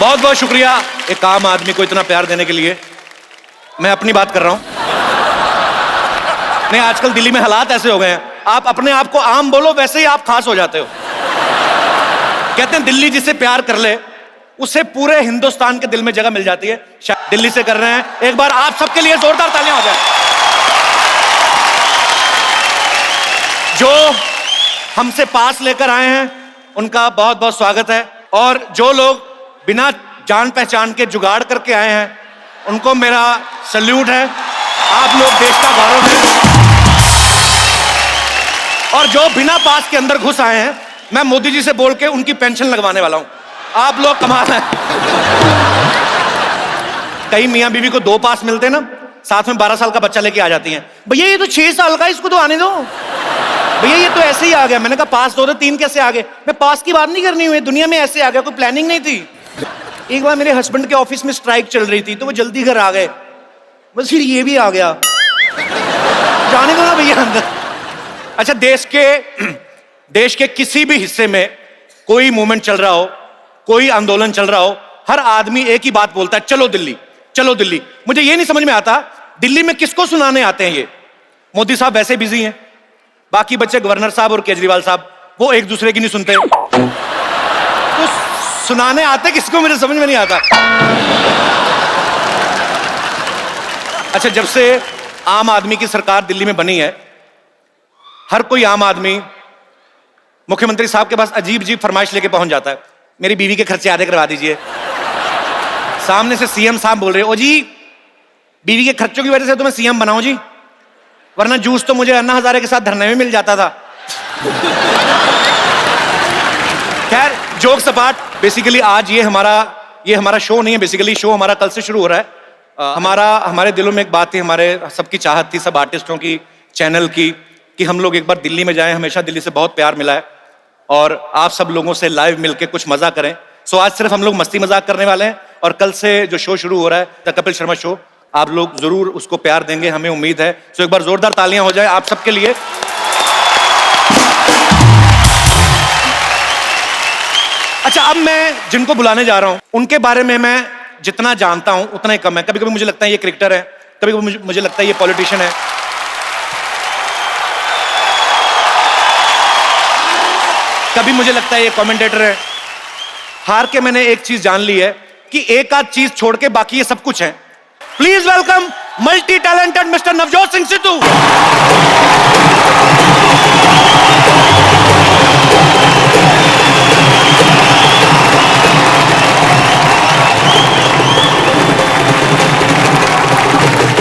बहुत बहुत शुक्रिया एक आम आदमी को इतना प्यार देने के लिए। मैं अपनी बात कर रहा हूं। नहीं, आजकल दिल्ली में हालात ऐसे हो गए हैं, आप अपने आप को आम बोलो वैसे ही आप खास हो जाते हो। कहते हैं दिल्ली जिसे प्यार कर ले उसे पूरे हिंदुस्तान के दिल में जगह मिल जाती है। शायद दिल्ली से कर रहे हैं, एक बार आप सबके लिए जोरदार तालियां हो जाए। जो हमसे पास लेकर आए हैं उनका बहुत बहुत स्वागत है, और जो लोग बिना जान पहचान के जुगाड़ करके आए हैं उनको मेरा सल्यूट है। आप लोग देश का गौरव हैं। और जो बिना पास के अंदर घुस आए हैं, मैं मोदी जी से बोल के उनकी पेंशन लगवाने वाला हूं। आप लोग कमाल है। कई मियां बीवी को 2 पास मिलते ना, साथ में 12 साल का बच्चा लेके आ जाती हैं। भैया ये तो 6 साल का, इसको तो आने दो। भैया ये तो ऐसे ही आ गया। मैंने कहा पास 2 थे, 3 कैसे आ गए? मैं पास की बात नहीं करनी हुई, दुनिया में ऐसे आ गया, कोई प्लानिंग नहीं थी। एक बार मेरे हस्बैंड के ऑफिस में स्ट्राइक चल रही थी तो वो जल्दी घर आ गए, बस फिर ये भी आ गया। जाने दो ना भैया अंदर। अच्छा, देश के किसी भी हिस्से में कोई मूवमेंट चल रहा हो, कोई आंदोलन चल रहा हो, हर आदमी एक ही बात बोलता है, चलो दिल्ली, चलो दिल्ली। मुझे ये नहीं समझ में आता दिल्ली में किसको सुनाने आते हैं ये। मोदी साहब वैसे बिजी हैं, बाकी बच्चे गवर्नर साहब और केजरीवाल साहब वो एक दूसरे की नहीं सुनते, तो सुनाने आते किसको, मुझे समझ में नहीं आता। अच्छा, जब से आम आदमी की सरकार दिल्ली में बनी है, हर कोई आम आदमी मुख्यमंत्री साहब के पास अजीब अजीब फरमाइश लेके पहुंच जाता है। मेरी बीवी के खर्चे आधे करवा दीजिए। सामने से सीएम साहब बोल रहे हो, ओ जी बीवी के खर्चों की वजह से तो मैं सीएम बनाऊं जी, वरना जूस तो मुझे अन्ना हजारे के साथ धरने में मिल जाता था। खैर, जोक सपाट। बेसिकली आज ये हमारा शो नहीं है, बेसिकली शो हमारा कल से शुरू हो रहा है। हमारे दिलों में एक बात थी, हमारे सबकी चाहत थी, सब आर्टिस्टों की, चैनल की, कि हम लोग एक बार दिल्ली में जाएं। हमेशा दिल्ली से बहुत प्यार मिला है और आप सब लोगों से लाइव मिलके कुछ मजा करें। सो आज सिर्फ हम लोग मस्ती मजाक करने वाले हैं, और कल से जो शो शुरू हो रहा है द कपिल शर्मा शो, आप लोग जरूर उसको प्यार देंगे, हमें उम्मीद है। सो एक बार जोरदार तालियां हो जाए आप सबके लिए। अच्छा, अब मैं जिनको बुलाने जा रहा हूं उनके बारे में मैं जितना जानता हूं उतना ही कम है। कभी कभी मुझे लगता है ये क्रिकेटर है, कभी कभी मुझे लगता है ये पॉलिटिशियन है, कभी मुझे लगता है ये कमेंटेटर है। हार के मैंने एक चीज जान ली है कि एक आध चीज छोड़ के बाकी ये सब कुछ है। Please welcome multi talented mister Navjot Singh Sidhu.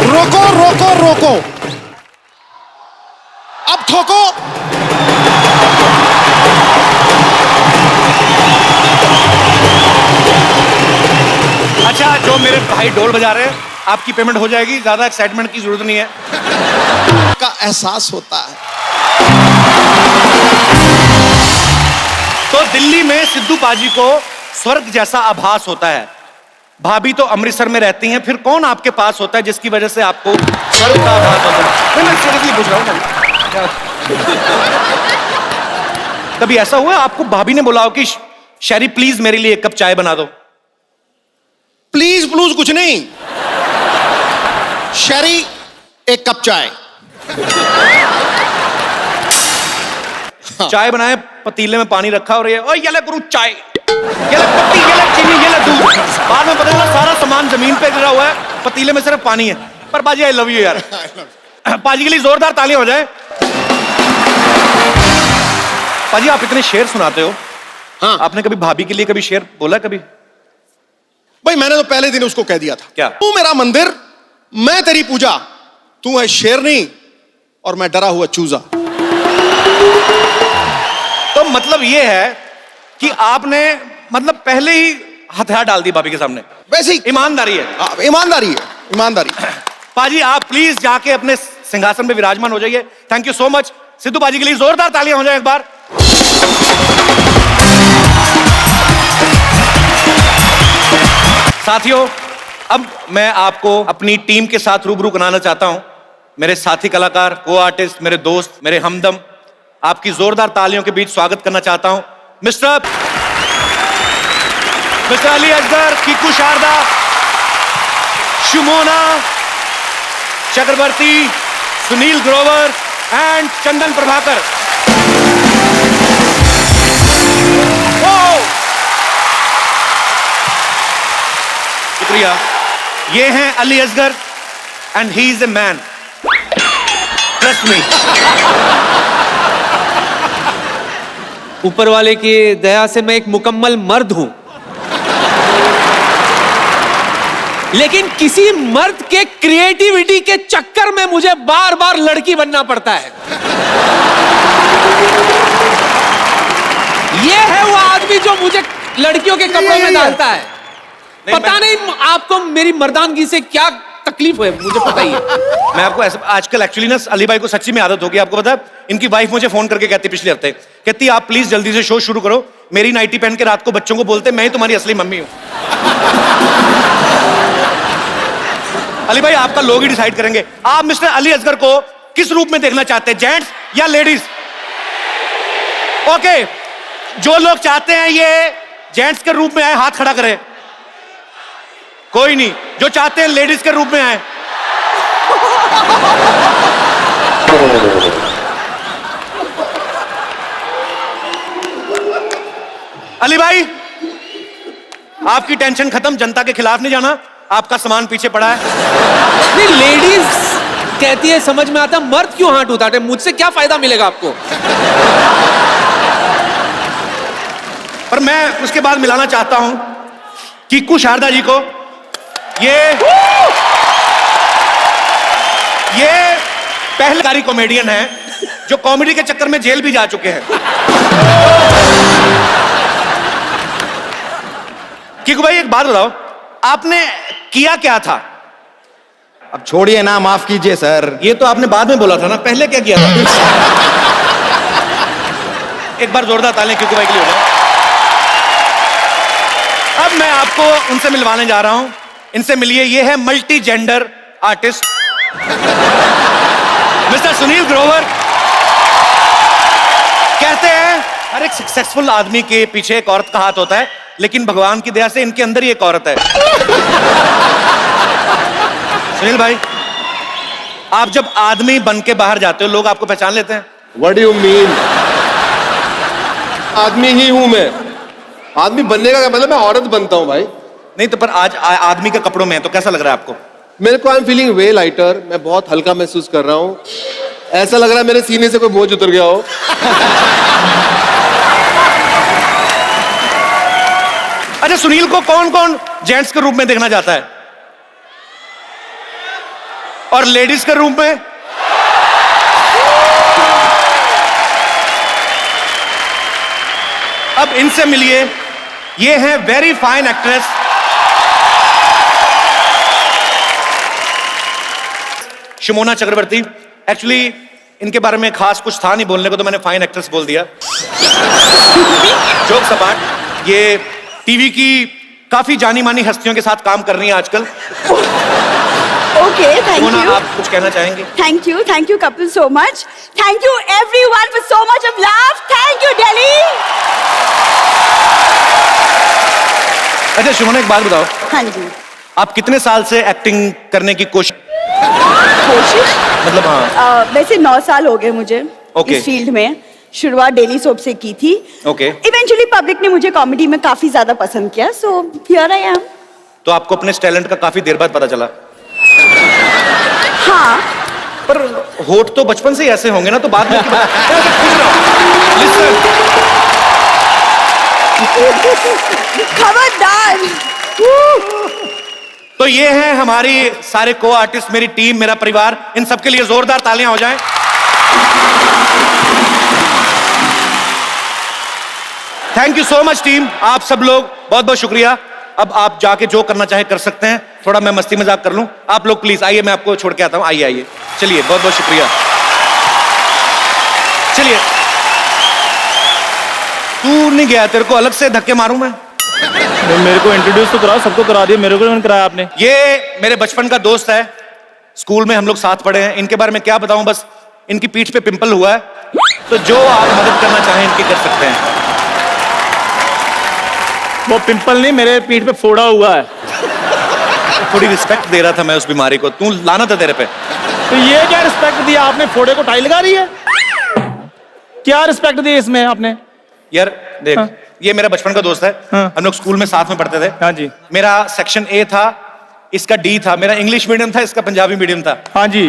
रोको रोको रोको, अब ठोको। अच्छा, जो मेरे भाई ढोल बजा रहे हैं, आपकी पेमेंट हो जाएगी, ज्यादा एक्साइटमेंट की जरूरत नहीं है। का एहसास होता है। तो दिल्ली में सिद्धू पाजी को स्वर्ग जैसा आभास होता है। भाभी तो अमृतसर में रहती हैं, फिर कौन आपके पास होता है जिसकी वजह से आपको स्वर्ग का आभास होता है? मैं सीरियसली पूछ रहा हूं। कभी ऐसा हुआ आपको भाभी ने बोला हो कि शैरी प्लीज मेरे लिए 1 कप चाय बना दो? प्लीज प्लूज कुछ नहीं, शैरी 1 कप चाय। चाय बनाए, पतीले में पानी रखा और ये ले गुरु चाय, ये ले पत्ती, ये ले चीनी, ये ले दूध। बाद में पता चला सारा सामान जमीन पे गिरा हुआ है, पतीले में सिर्फ पानी है। पर बाजी आई लव यू यार। पाजी के लिए जोरदार ताली हो जाए। पाजी आप इतने शेर सुनाते हो, हाँ। आपने कभी भाभी के लिए कभी शेर बोला कभी? भाई मैंने तो पहले दिन उसको कह दिया था, क्या? तू मेरा मंदिर, मैं तेरी पूजा, तू है शेरनी और मैं डरा हुआ चूजा। तो मतलब ये है कि आपने मतलब पहले ही हथियार डाल दी भाभी के सामने। वैसे ही ईमानदारी है। ईमानदारी है, ईमानदारी। पाजी आप प्लीज जाके अपने सिंहासन पे विराजमान हो जाइए। Thank you so much. Sidhu paaji के लिए जोरदार तालियां हो जाए एक बार। साथियों, अब मैं आपको अपनी टीम के साथ रूबरू कराना चाहता हूं। मेरे साथी कलाकार, को आर्टिस्ट, मेरे दोस्त, मेरे हमदम, आपकी जोरदार तालियों के बीच स्वागत करना चाहता हूं mister mister Ali Asgar, Kiku Sharda, Shumona Chakraborty, Sunil Grover and Chandan Prabhakar. शुक्रिया। ये हैं Ali Asgar and he is a man, trust me. ऊपर वाले की दया से मैं एक मुकम्मल मर्द हूं, लेकिन किसी मर्द के क्रिएटिविटी के चक्कर में मुझे बार बार लड़की बनना पड़ता है। ये है वो आदमी जो मुझे लड़कियों के कपड़ों में डालता है। पता नहीं आपको मेरी मर्दानगी से क्या तकलीफ है, मुझे पता ही है। मैं आपको ऐसे आजकल एक्चुअली ना अली भाई को सच्ची में आदत होगी। आपको पता है, इनकी वाइफ मुझे फोन करके कहती पिछले हफ्ते, कहती आप प्लीज जल्दी से शो शुरू करो। मेरी नाइटी पहन के रात को बच्चों को बोलते मैं ही तुम्हारी असली मम्मी हूं। अली भाई आपका लोग ही डिसाइड करेंगे। आप मिस्टर अली असगर को किस रूप में देखना चाहते हैं, जेंट्स या लेडीज? ओके, जो लोग चाहते हैं ये जेंट्स के रूप में आए हाथ खड़ा करें। कोई नहीं, जो चाहते हैं लेडीज के रूप में आए। अली भाई आपकी टेंशन खत्म, जनता के खिलाफ नहीं जाना, आपका सामान पीछे पड़ा है। नहीं, लेडीज कहती है समझ में आता, मर्द क्यों हाथ उठाते? मुझसे क्या फायदा मिलेगा आपको? पर मैं उसके बाद मिलाना चाहता हूं कीकू शारदा जी को। ये पहले कॉमेडियन है जो कॉमेडी के चक्कर में जेल भी जा चुके हैं। कीकू भाई एक बात बताओ, आपने किया क्या था? अब छोड़िए ना, माफ कीजिए सर। ये तो आपने बाद में बोला था ना, पहले क्या किया था? एक बार जोरदार तालियां कीकू भाई के लिए हो जाए। अब मैं आपको उनसे मिलवाने जा रहा हूं, इनसे मिलिए। ये है multi gender artist mister Sunil Grover. कहते हैं हर एक सक्सेसफुल आदमी के पीछे एक औरत का हाथ होता है, लेकिन भगवान की दया से इनके अंदर ही एक औरत है। सुनील भाई, आप जब आदमी बन के बाहर जाते हो लोग आपको पहचान लेते हैं? What do you mean? आदमी ही हूं मैं। आदमी बनने का क्या मतलब? मैं औरत बनता हूं भाई। नहीं तो पर आज आदमी के कपड़ों में है तो कैसा लग रहा है आपको? मेरे को I am feeling way lighter. मैं बहुत हल्का महसूस कर रहा हूं। ऐसा लग रहा है मेरे सीने से कोई बोझ उतर गया हो। अच्छा, सुनील को कौन कौन जेंट्स के रूप में देखना चाहता है और लेडीज के रूप में? अब इनसे मिलिए। ये हैं वेरी फाइन एक्ट्रेस शुमोना चक्रवर्ती। एक्चुअली इनके बारे में खास कुछ था नहीं बोलने को, तो मैंने फाइन एक्ट्रेस बोल दिया। जोक सपाट, ये टीवी की काफी जानी मानी हस्तियों के साथ काम कर रही हैं आजकल। Okay, thank Shumona, you. आप कुछ कहना चाहेंगे? Thank you couple so much. Thank you everyone for so much of love. Thank you Delhi. अच्छा शुमोना, एक बात बताओ, हाँ जी। आप कितने साल से एक्टिंग करने की कोशिश मतलब? हाँ, वैसे 9 साल हो गए मुझे Okay. इस फील्ड में। शुरुआत डेली सोप से की थी। Okay. इवेंचुअली पब्लिक ने मुझे कॉमेडी में काफी ज्यादा पसंद किया, सो हियर आई एम। तो आपको अपने टैलेंट का काफी देर बाद पता चला? हाँ, पर होठ तो बचपन से ही ऐसे होंगे ना, तो बाद में Listen, खबरदार। तो ये हैं हमारी सारे को आर्टिस्ट, मेरी टीम, मेरा परिवार। इन सबके लिए जोरदार तालियां हो जाएं। Thank you so much team, आप सब लोग बहुत बहुत शुक्रिया। अब आप जाके जो करना चाहे कर सकते हैं। थोड़ा मैं मस्ती मजाक कर लूं। आप लोग प्लीज आइए, मैं आपको छोड़ के आता हूं। आइए आइए, चलिए, बहुत बहुत शुक्रिया। चलिए, तू नहीं गया, तेरे को अलग से धक्के मारूं मैं? मेरे को इंट्रोड्यूस तो कराओ, सबको करा दिया, मेरे को नहीं कराया आपने। ये मेरे बचपन का दोस्त है, स्कूल में हम लोग साथ पढ़े हैं। इनके बारे में क्या बताऊं, बस इनकी पीठ पे पिंपल हुआ है, तो जो आप मदद करना चाहें इनकी कर सकते हैं। वो पिंपल नहीं, मेरे पीठ पे फोड़ा हुआ है। थोड़ी रिस्पेक्ट दे रहा था मैं उस बीमारी को, तू लाना था तेरे पे। तो ये क्या रिस्पेक्ट दिया आपने? फोड़े को टाई लगा रही है? क्या रिस्पेक्ट दी इसमें आपने? यार देख, हाँ। ये मेरा बचपन का दोस्त है। हाँ। हम लोग स्कूल में साथ में पढ़ते थे। हाँ जी। मेरा सेक्शन ए था, इसका डी था। मेरा इंग्लिश मीडियम था, इसका पंजाबी मीडियम था। हाँ जी,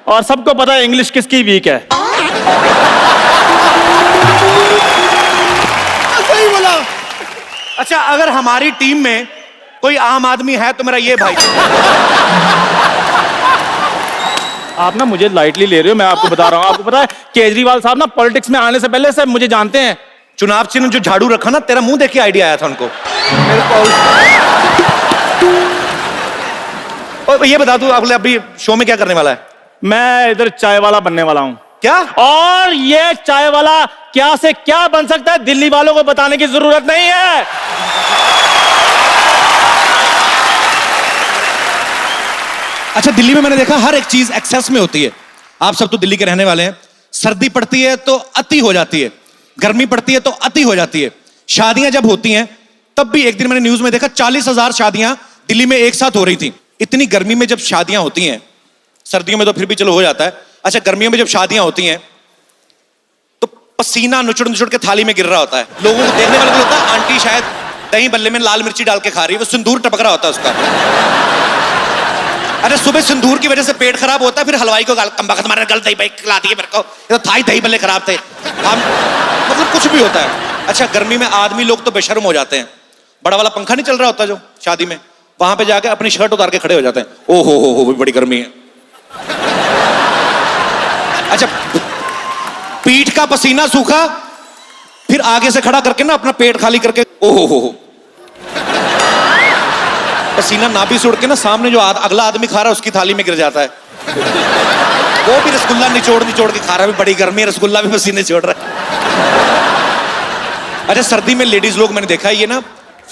और सबको पता है इंग्लिश किसकी वीक है। सही बोला। अच्छा, अगर हमारी टीम में कोई आम आदमी है तो मेरा ये भाई। आप ना मुझे लाइटली ले रहे हो, मैं आपको बता रहा हूँ। आपको पता है केजरीवाल साहब ना पॉलिटिक्स में आने से पहले से मुझे जानते हैं। चुनाव चिन्ह जो झाड़ू रखा ना, तेरा मुंह देख के आइडिया आया था उनको। मेरे को और ये बता तू अभी शो में क्या करने वाला है? मैं इधर चाय वाला बनने वाला हूँ। क्या? और ये चाय वाला क्या से क्या बन सकता है, दिल्ली वालों को बताने की जरूरत नहीं है। अच्छा, दिल्ली में मैंने देखा हर एक चीज एक्सेस में होती है। आप सब तो दिल्ली के रहने वाले हैं। सर्दी पड़ती है तो अति हो जाती है, गर्मी पड़ती है तो अति हो जाती है। शादियां जब होती हैं तब भी, एक दिन मैंने न्यूज में देखा 40,000 शादियां दिल्ली में एक साथ हो रही थी। इतनी गर्मी में जब शादियां होती हैं, सर्दियों में तो फिर भी चलो हो जाता है, अच्छा गर्मियों में जब शादियां होती हैं तो पसीना नुचड़ नुचड़ के थाली में गिर रहा होता है। लोगों को देखने वाले को लगता है आंटी शायद दही बल्ले में लाल मिर्ची डाल के खा रही है, वो सिंदूर टपक रहा होता है उसका। अरे सुबह सिंदूर की वजह से पेट खराब होता है, फिर हलवाई को कमबख्त मारने गल दही भाई खिला दिए मेरे को, ये तो थाई दही बल्ले खराब थे। हम मतलब कुछ भी होता है। अच्छा, गर्मी में आदमी लोग तो बेशर्म हो जाते हैं। बड़ा वाला पंखा नहीं चल रहा होता जो शादी में, वहां पे जाके अपनी शर्ट उतार के खड़े हो जाते हैं। ओ हो बड़ी गर्मी है। अच्छा, पीठ का पसीना सूखा, फिर आगे से खड़ा करके ना अपना पेट खाली करके ओ हो पसीना ना भी सुड़ के ना सामने जो अगला आदमी खा रहा है उसकी थाली में गिर जाता है। वो भी रसगुल्ला निचोड़ निचोड़ के खा रहा है, बड़ी गर्मी है, रसगुल्ला भी पसीने छोड़ रहा है। अच्छा, सर्दी में लेडीज लोग मैंने देखा है, ये ना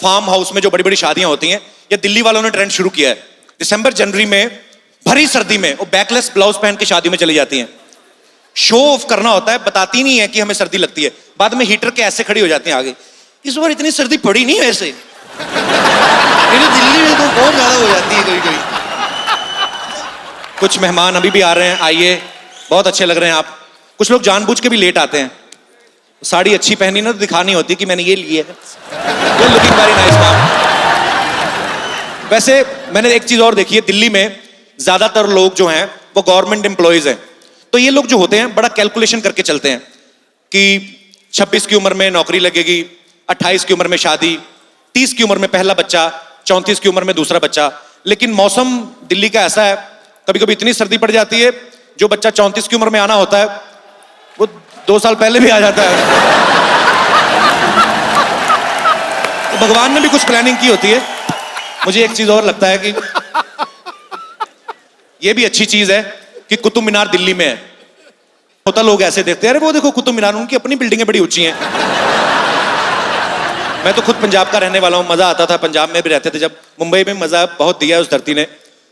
फार्म हाउस में जो बड़ी बड़ी शादियां होती हैं, ये दिल्ली वालों ने ट्रेंड शुरू किया है। दिसंबर जनवरी में भरी सर्दी में वो बैकलेस ब्लाउज पहन के शादी में चली जाती हैं। शो ऑफ करना होता है, बताती नहीं है कि हमें सर्दी लगती है। बाद में हीटर के ऐसे खड़ी हो जाती हैं आगे। इस बार इतनी सर्दी पड़ी नहीं वैसे, दिल्ली में तो बहुत ज्यादा हो जाती है कभी कभी। कुछ मेहमान अभी भी आ रहे हैं, आइए, बहुत अच्छे लग रहे हैं आप। कुछ लोग जानबूझ के भी लेट आते हैं। साड़ी अच्छी पहनी ना तो दिखानी होती कि मैंने ये ली है। Looking very nice ma'am. वैसे मैंने एक चीज और देखी है, दिल्ली में ज्यादातर लोग जो हैं वो गवर्नमेंट एम्प्लॉयज हैं। तो ये लोग जो होते हैं बड़ा कैलकुलेशन करके चलते हैं कि 26 की उम्र में नौकरी लगेगी, 28 की उम्र में शादी, 30 की उम्र में पहला बच्चा, 34 की उम्र में दूसरा बच्चा। लेकिन मौसम दिल्ली का ऐसा है, कभी कभी इतनी सर्दी पड़ जाती है, जो बच्चा 34 की उम्र में आना होता है वो 2 साल पहले भी आ जाता है। तो भगवान ने भी कुछ प्लानिंग की होती है। मुझे एक चीज और लगता है कि ये भी अच्छी चीज है कि कुतुब मीनार दिल्ली में है। होता लोग ऐसे देखते हैं, अरे वो देखो कुतुब मीनार, उनकी अपनी बिल्डिंगें बड़ी ऊंची हैं। मैं तो खुद पंजाब का रहने वाला हूँ, मजा आता था, पंजाब में भी रहते थे जब। मुंबई में मजा बहुत दिया है उस धरती ने।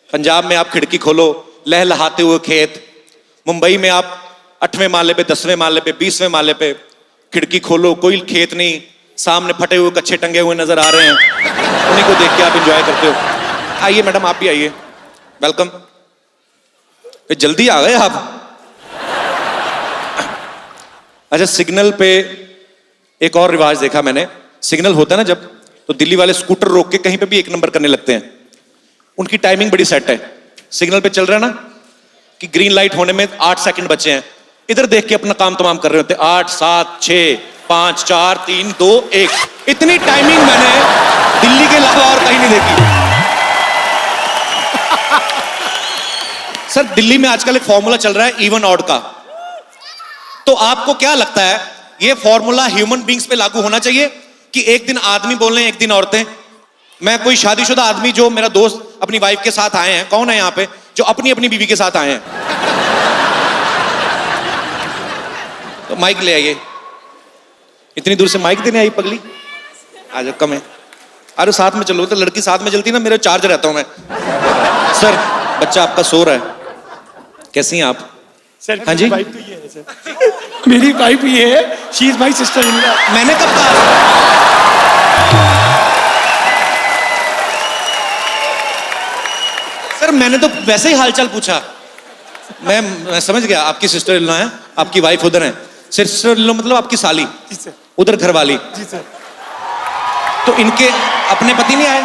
पंजाब में आप खिड़की खोलो, लहलहाते हुए खेत। मुंबई में आप 8वें माले पे, 10वें माले पे, 20वें माले पे खिड़की खोलो, कोई खेत नहीं, सामने फटे हुए कच्चे टंगे हुए नजर आ रहे हैं, उन्हीं को देख के आप एंजॉय करते हो। आइए मैडम, आप भी आइए, वेलकम। जल्दी आ गए आप। अच्छा, सिग्नल पे एक और रिवाज देखा मैंने। सिग्नल होता है ना जब, तो दिल्ली वाले स्कूटर रोक के कहीं पे भी 1 नंबर करने लगते हैं। उनकी टाइमिंग बड़ी सेट है। सिग्नल पे चल रहा है ना कि ग्रीन लाइट होने में 8 सेकंड बचे हैं, इधर देख के अपना काम तमाम कर रहे होते हैं। 8, 7, 6, 5, 4, 3, 2, 1। इतनी टाइमिंग मैंने दिल्ली के अलावा और कहीं नहीं देखी। सर, दिल्ली में आजकल एक फॉर्मूला चल रहा है इवन ऑड का। तो आपको क्या लगता है, ये फॉर्मूला ह्यूमन बींग्स पे लागू होना चाहिए कि एक दिन आदमी बोल रहे हैं, एक दिन औरतें? मैं कोई शादीशुदा आदमी, जो मेरा दोस्त अपनी वाइफ के साथ आए हैं, कौन है यहाँ पे जो अपनी अपनी बीवी के साथ आए हैं? तो माइक ले आइए। इतनी दूर से माइक देने आई पगली, आ जाओ, कम है। अरे साथ में चलो, तो लड़की साथ में चलती ना, मेरा चार्ज रहता हूं मैं। सर, बच्चा आपका सो रहा है, कैसी हैं आप? सर, हाँ जी, वाइफ तो ये है सर। मेरी वाइफ ये है, she is my sister in law. मैंने कब कहा? सर मैंने तो वैसे ही हालचाल पूछा। मैं समझ गया, आपकी सिस्टर इन लॉ है, आपकी वाइफ उधर है। सिस्टर इन लॉ मतलब आपकी साली, जी सर। उधर घर वाली। जी सर। तो इनके अपने पति नहीं आए?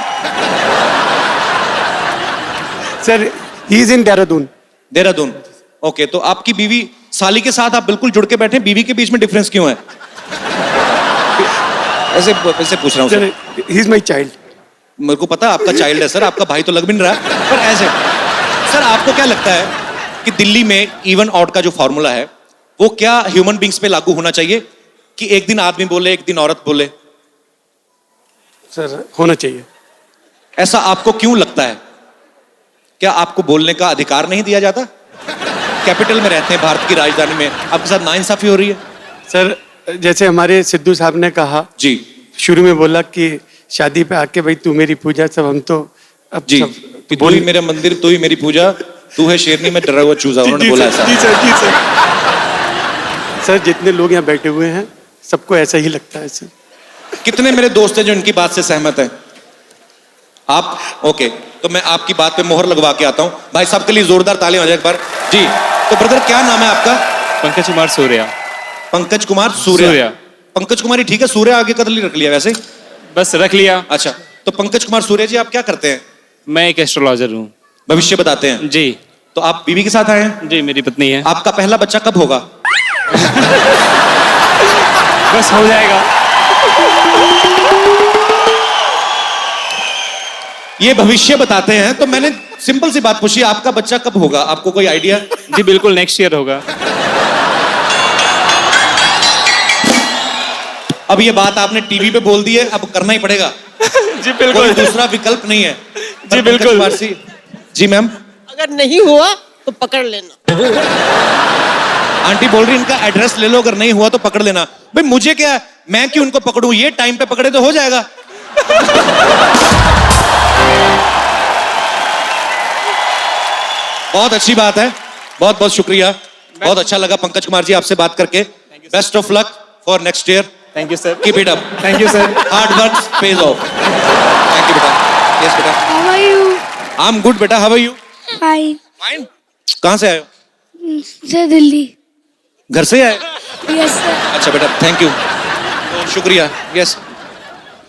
Sir he is in Dehradun. Dehradun, okay. तो आपकी बीवी साली के साथ आप बिल्कुल जुड़ के बैठे, बीवी के बीच में डिफरेंस क्यों है? ऐसे पूछ रहा हूँ sir sir. He is my child. मेरे को पता है आपका चाइल्ड है सर, आपका भाई तो लग भी नहीं रहा, पर ऐसे सर आपको क्या लगता है कि दिल्ली में इवन आउट का जो फॉर्मूला है वो क्या ह्यूमन बींग्स पे लागू होना चाहिए कि एक दिन आदमी बोले एक दिन औरत बोले? सर होना चाहिए। ऐसा आपको क्यों लगता है? क्या आपको बोलने का अधिकार नहीं दिया जाता? कैपिटल में रहते हैं, भारत की राजधानी में, आपके साथ नाइंसाफी हो रही है। सर जैसे हमारे सिद्धू साहब ने कहा जी, शुरू में बोला कि शादी पे आके भाई तू मेरी पूजा, सब हम तो अब जी, सब कि तू ही मेरा मंदिर, तू ही मेरी पूजा, तू है शेरनी में डरा हुआ चूजा, उन्होंने बोला ऐसा। जी सर, जी सर। सर जितने लोग यहाँ बैठे हुए हैं सबको ऐसा ही लगता है सर। कितने मेरे दोस्त हैं जो इनकी बात से सहमत हैं? आप? ओके, तो मैं आपकी बात पे मोहर लगवा के आता हूँ। भाई साहब के लिए जोरदार तालियां हो जाए एक बार। जी, तो ब्रदर क्या नाम है आपका? पंकज कुमार सूर्या। पंकज कुमार सूर्या। पंकज कुमार ही ठीक है, सूर्य आगे कदल ही रख लिया वैसे। बस रख लिया। अच्छा, तो पंकज कुमार सूर्य जी आप क्या करते हैं? मैं एक एस्ट्रोलॉजर हूँ। भविष्य बताते हैं जी। तो आप बीवी के साथ आए हैं? जी, मेरी पत्नी है। आपका पहला बच्चा कब होगा? बस हो जाएगा। ये भविष्य बताते हैं, तो मैंने सिंपल सी बात पूछी, आपका बच्चा कब होगा? आपको कोई आइडिया? जी बिल्कुल नेक्स्ट ईयर होगा। अब ये बात आपने टीवी पे बोल दी है, अब करना ही पड़ेगा। जी कोई बिल्कुल। दूसरा विकल्प नहीं है। जी बिल्कुल। जी मैम। अगर नहीं हुआ तो पकड़ लेना। आंटी बोल रही इनका एड्रेस ले लो, अगर नहीं हुआ तो पकड़ लेना। भाई मुझे क्या है, मैं क्यों इनको पकड़ूं? ये टाइम पे पकड़े तो हो जाएगा। बहुत अच्छी बात है, बहुत बहुत शुक्रिया, बहुत अच्छा लगा पंकज कुमार जी आपसे बात करके। Best of luck for next year. Thank you sir. Keep it up. Thank you sir. Hard work pays off. Thank you बेटा। यस बेटा। How are you? I am good बेटा, how are you? Fine. Fine. कहाँ से आए हो? Sir, Delhi. घर से आए? Yes, sir. अच्छा बेटा, थैंक यू, तो शुक्रिया। Yes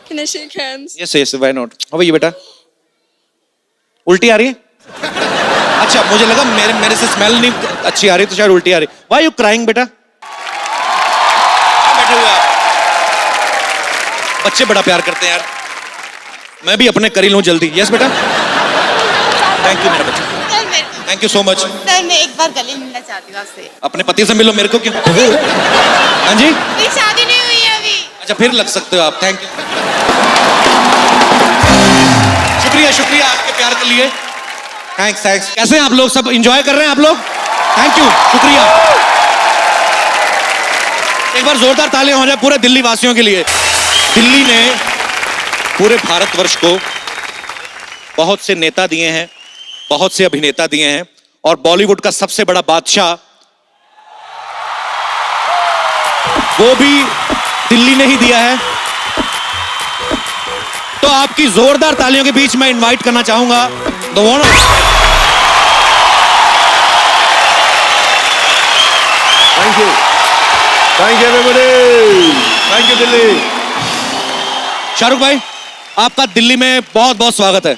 Can I shake hands? Yes yes, why not. How are you बेटा? उल्टी आ रही है? अच्छा, मुझे लगा मेरे से स्मेल नहीं अच्छी आ रही तो शायद उल्टी आ रही। व्हाई यू क्राइंग बेटा? कहाँ बैठे हुए आप? बच्चे बड़ा प्यार करते हैं यार, मैं भी अपने करी लूं जल्दी। यस बेटा, थैंक यू मेरा बच्चा, thank you so much. Sir मैं एक बार गले मिलना चाहती हूँ आपसे। अपने पति से मिलो, मेरे को क्यों? हाँ जी, मेरी शादी नहीं हुई है अभी। अच्छा फिर लग सकते हो आप। थैंक यू, शुक्रिया शुक्रिया आपके प्यार के लिए। Thanks thanks. कैसे हैं आप लोग? सब एंजॉय कर रहे हैं आप लोग? थैंक यू, शुक्रिया। एक बार जोरदार तालियां हो जाए पूरे दिल्ली वासियों के लिए। दिल्ली ने पूरे भारतवर्ष को बहुत से नेता दिए हैं, बहुत से अभिनेता दिए हैं, और बॉलीवुड का सबसे बड़ा बादशाह वो भी दिल्ली ने ही दिया है। तो आपकी जोरदार तालियों के बीच मैं इनवाइट करना चाहूंगा the one. Thank you everybody, thank you Delhi. Shahrukh भाई, आपका दिल्ली में बहुत बहुत स्वागत है।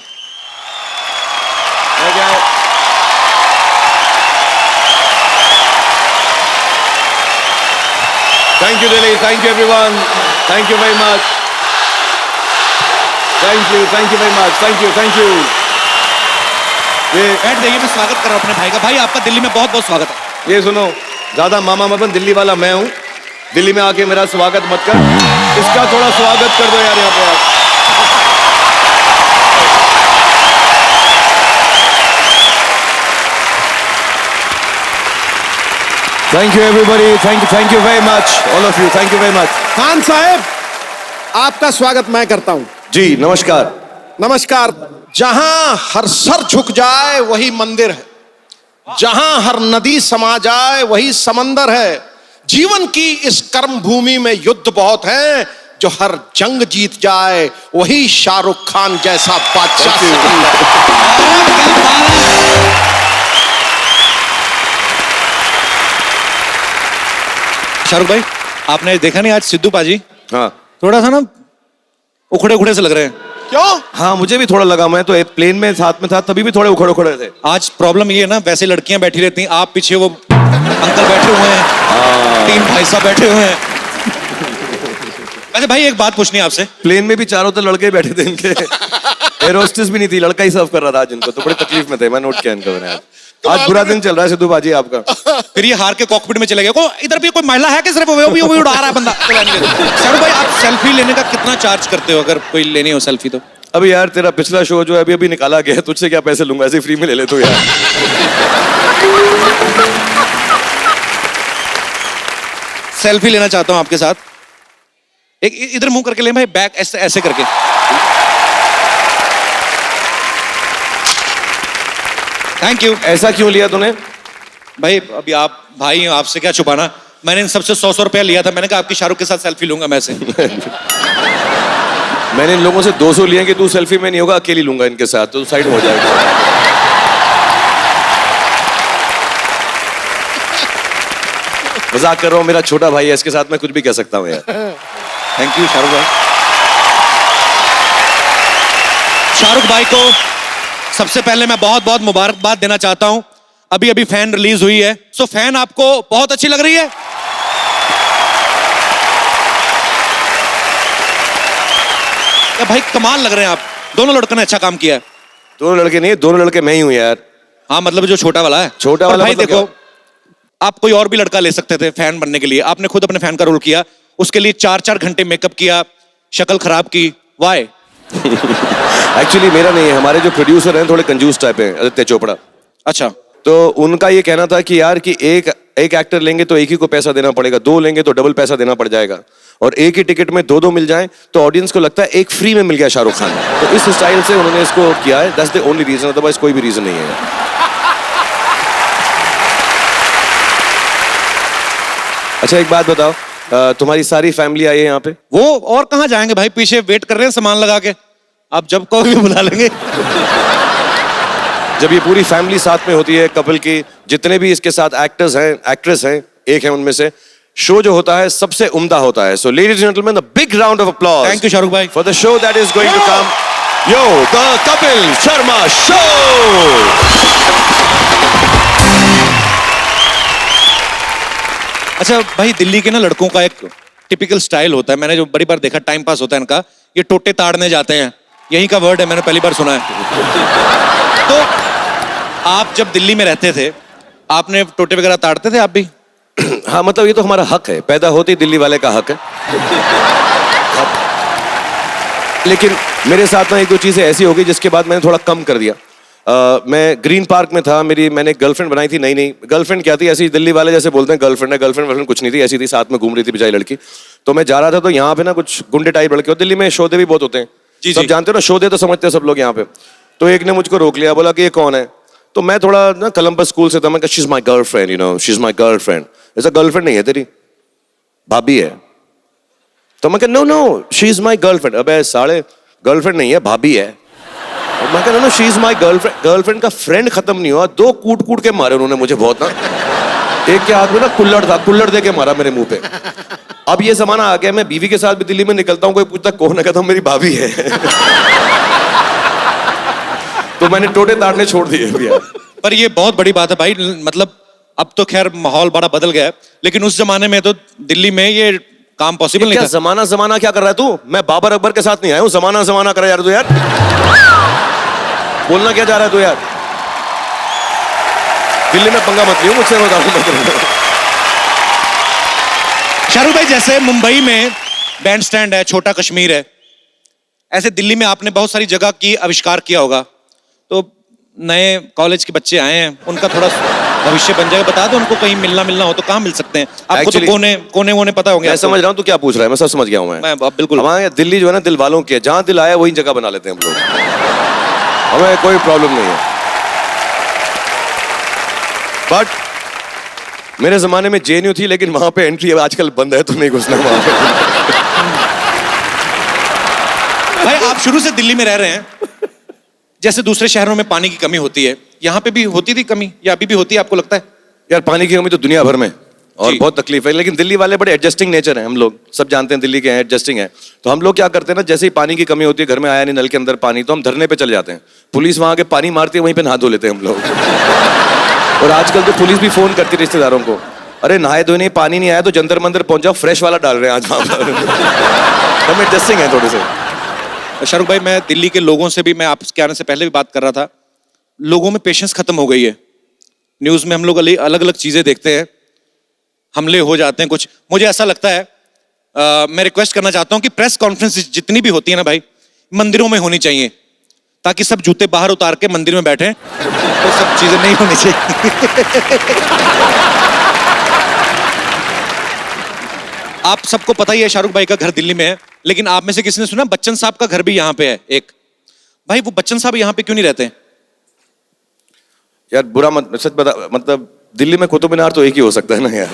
Thank you Delhi, thank you everyone, thank you very much, thank you very much, thank you. ये बैठ जाइए, मैं स्वागत कर रहा हूं अपने भाई का। भाई आपका दिल्ली में बहुत बहुत स्वागत है। ये सुनो, ज्यादा मामा मत बन, दिल्ली वाला मैं हूँ। दिल्ली में आके मेरा स्वागत मत कर, इसका थोड़ा स्वागत कर दो यार यहाँ पे आप। Thank you everybody, thank you very much, all of you, thank you very much. Khan साहब, आपका स्वागत मैं करता हूं। जी नमस्कार। नमस्कार। जहां हर सर झुक जाए वही मंदिर है, जहां हर नदी समा जाए वही समंदर है। जीवन की इस कर्म भूमि में युद्ध बहुत हैं, जो हर जंग जीत जाए वही शाहरुख खान जैसा बादशाह सिकंदर। शाहरुख भाई, आपने देखा नहीं आज सिद्धू पाजी हाँ थोड़ा सा ना उखड़े उखड़े से लग रहे हैं। क्यों? हाँ, मुझे भी थोड़ा लगा। मैं तो एक प्लेन में साथ में था, तभी भी थोड़े उखड़ उखड़े थे। आज प्रॉब्लम ये है ना, वैसे लड़कियां बैठी रहती हैं, आप पीछे वो अंकल बैठे हुए हैं, 3 भाई साहब बैठे हुए हैं। वैसे भाई एक बात पूछनी है आपसे। प्लेन में भी चारों तरफ लड़के बैठे थे इनके। एयर होस्टेस भी नहीं थी, लड़का ही सर्व कर रहा था आज इनको, तो बड़ी तकलीफ में थे। मैं नोट किया इनको मैंने आज बुरा दिन चल रहा है सिद्धू बाजी आपका। फिर ये हार के कॉकपिट में चले गए। को इधर भी कोई महिला है कि सिर्फ वो भी उड़ा रहा है बंदा? शाहरुख भाई, आप सेल्फी लेने का कितना चार्ज करते हो अगर कोई लेनी हो सेल्फी तो? अभी यार तेरा पिछला शो जो है अभी निकाला गया है, तुझसे क्या पैसे लूंगा, ऐसे फ्री में ले ले तो यार। सेल्फी लेना चाहता हूं आपके साथ। एक इधर मुंह करके ले भाई, बैक ऐसे ऐसे करके। Thank you. ऐसा क्यों लिया तूने? भाई अभी आप भाई हो, आपसे क्या छुपाना। मैंने इन सबसे 100 रुपया लिया था। मैंने कहा आपकी शाहरुख के साथ सेल्फी लूंगा मैं से। मैंने इन लोगों से 200 लिए कि तू सेल्फी में नहीं होगा, अकेली लूंगा इनके साथ, तो साइड में हो जाएगा। मजाक कर रहा हूँ, मेरा छोटा भाई है, इसके साथ मैं कुछ भी कह सकता हूँ यार। थैंक यू शाहरुख भाई। शाहरुख भाई को सबसे पहले मैं बहुत बहुत मुबारकबाद देना चाहता हूं। अभी अभी फैन रिलीज हुई है, सो फैन आपको बहुत अच्छी लग रही है? या भाई कमाल लग रहे हैं आप दोनों। लड़कों ने अच्छा काम किया है। दोनों लड़के नहीं, दोनों लड़के मैं ही हूँ यार। हाँ मतलब जो छोटा वाला है। छोटा पर वाला भाई मतलब देखो, आप कोई और भी लड़का ले सकते थे फैन बनने के लिए। आपने खुद अपने फैन का रोल किया, उसके लिए 4-4 घंटे मेकअप किया, शक्ल खराब की। वाई? एक्चुअली मेरा नहीं है, हमारे जो प्रोड्यूसर हैं थोड़े कंजूस टाइप हैं, आदित्य चोपड़ा। अच्छा। तो उनका ये कहना था कि यार कि एक एक्टर लेंगे तो एक ही को पैसा देना पड़ेगा, 2 लेंगे तो डबल पैसा देना पड़ जाएगा, और एक ही टिकट में 2 मिल जाएं तो ऑडियंस को लगता है एक फ्री में मिल गया शाहरुख खान। तो इस स्टाइल से उन्होंने इसको किया है। That's the only reason, otherwise कोई भी रीजन नहीं है। अच्छा एक बात बताओ, तुम्हारी सारी फैमिली आई है यहाँ पे? वो और कहाँ जाएंगे भाई, पीछे वेट कर रहे हैं सामान लगा के। आप जब कहो भी बुला लेंगे। जब ये पूरी फैमिली साथ में होती है कपल की, जितने भी इसके साथ एक्टर्स हैं, एक्ट्रेस हैं, एक है उनमें से, शो जो होता है सबसे उम्दा होता है। So ladies and gentleman, the big round of applause. Thank you Shahrukh भाई for the show that is going to come. Yo, the Kapil Sharma show. अच्छा भाई, दिल्ली के ना लड़कों का एक टिपिकल स्टाइल होता है, मैंने जो बड़ी बार देखा, टाइम पास होता है इनका, ये टोटे ताड़ने जाते हैं। यही का वर्ड है, मैंने पहली बार सुना है। तो आप जब दिल्ली में रहते थे, आपने टोटे वगैरह ताड़ते थे आप भी? हाँ मतलब ये तो हमारा हक है, पैदा होते ही दिल्ली वाले का हक है। लेकिन मेरे साथ ना 1-2 चीजें ऐसी हो गई जिसके बाद मैंने थोड़ा कम कर दिया। मैं ग्रीन पार्क में था, मैंने गर्लफ्रेंड बनाई थी। नहीं गर्लफ्रेंड क्या थी, ऐसी दिल्ली वाले जैसे बोलते हैं गर्लफ्रेंड है, गर्लफ्रेंड कुछ नहीं थी, ऐसी थी, साथ में घूम रही थी बेचारी लड़की। तो मैं जा रहा था, तो यहाँ पे ना कुछ गुंडे टाइप लड़के, दिल्ली में शोधे भी बहुत होते हैं, जी सब जानते हो ना, शोधे तो समझते हैं सब लोग यहाँ पे। तो एक ने मुझको रोक लिया, बोला कि ये कौन है? तो मैं थोड़ा ना कोलंबस स्कूल से था, मैं कहा she is my girlfriend, you know, she is my girlfriend. ऐसा गर्लफ्रेंड नहीं है तेरी, भाभी है। तो मैं कहा no she is my girlfriend. अबे साले, गर्लफ्रेंड नहीं है, भाभी है। और मैं कहा no she is my girlfriend. Girlfriend का फ्रेंड खत्म नहीं हुआ, 2 कूट के मारे उन्होंने मुझे बहुत ना। एक के हाथ में ना कुल्लड़ था, कुल्लड़ दे के मारा मेरे मुंह पे। अब ये जमाना आ गया, मैं बीवी के साथ भी दिल्ली में निकलता हूँ, कोई पूछता कौन है, कहता हूँ मेरी भाभी है। तो मैंने टोटे ताड़ने छोड़ दिए भैया। पर ये बहुत बड़ी बात है भाई, मतलब अब तो खैर माहौल बड़ा बदल गया है, लेकिन उस जमाने में तो दिल्ली में ये काम पॉसिबल नहीं था। जमाना क्या कर रहा है तू? मैं बाबर अकबर के साथ नहीं आया हूँ, जमाना कर यार तू यार। बोलना क्या चाह रहा है तू यार? दिल्ली में पंगा मत लियो मुझसे, बताऊं। शाहरुख भाई, जैसे मुंबई में बैंड स्टैंड है, छोटा कश्मीर है, ऐसे दिल्ली में आपने बहुत सारी जगह की आविष्कार किया होगा। तो नए कॉलेज के बच्चे आए हैं, उनका थोड़ा भविष्य बन जाएगा, बता दो उनको, कहीं मिलना हो तो कहाँ मिल सकते हैं? आपको तो कोने वोने पता होंगे। मैं समझ रहा हूँ तू क्या पूछ रहा है, मैं सब समझ गया हूँ मैं बिल्कुल। हमारे दिल्ली जो है ना, दिल वालों की है, जहाँ दिल आया वही जगह बना लेते हैं हम लोग, हमें कोई प्रॉब्लम नहीं है। बट मेरे जमाने में जेएनयू थी, लेकिन वहां पे एंट्री आजकल बंद है, तो नहीं घुसना वहां पे। शुरू से दिल्ली में रह रहे हैं, जैसे दूसरे शहरों में पानी की कमी होती है, यहाँ पे भी होती थी कमी या अभी भी होती है आपको लगता है? यार पानी की कमी तो दुनिया भर में और जी। बहुत तकलीफ है, लेकिन दिल्ली वाले बड़े एडजस्टिंग नेचर हैं। हम लोग सब जानते हैं दिल्ली के हैं, एडजस्टिंग है। तो हम लोग क्या करते हैं ना, जैसे ही पानी की कमी होती है, घर में आया नहीं नल के अंदर पानी, तो हम धरने पे चले जाते हैं। पुलिस वहां के पानी मारती है, वहीं पे नहा धो लेते हैं हम लोग। और आजकल तो पुलिस भी फोन करती है रिश्तेदारों को, अरे नहाए धोने पानी नहीं आया तो जंतर मंतर पहुंच जाओ, फ्रेश वाला डाल रहे हैं आज वहां पर। हम एडजस्टिंग है थोड़े से। शाहरुख भाई, मैं दिल्ली के लोगों से भी, मैं आपके आने से पहले भी बात कर रहा था, लोगों में पेशेंस खत्म हो गई है। न्यूज में हम लोग अलग अलग चीजें देखते हैं, हमले हो जाते हैं कुछ। मुझे ऐसा लगता है, मैं रिक्वेस्ट करना चाहता हूं कि प्रेस कॉन्फ्रेंस जितनी भी होती है ना भाई, मंदिरों में होनी चाहिए, ताकि सब जूते बाहर उतार के मंदिर में बैठे, तो सब चीजें नहीं होनी चाहिए। आप सबको पता ही है शाहरुख भाई का घर दिल्ली में है, लेकिन आप में से किसी ने सुना बच्चन साहब का घर भी यहाँ पे है एक? भाई वो बच्चन साहब यहाँ पे क्यों नहीं रहते? यार बुरा मत, सच बता, मतलब दिल्ली में कुतुब मीनार तो एक ही हो सकता है ना यार।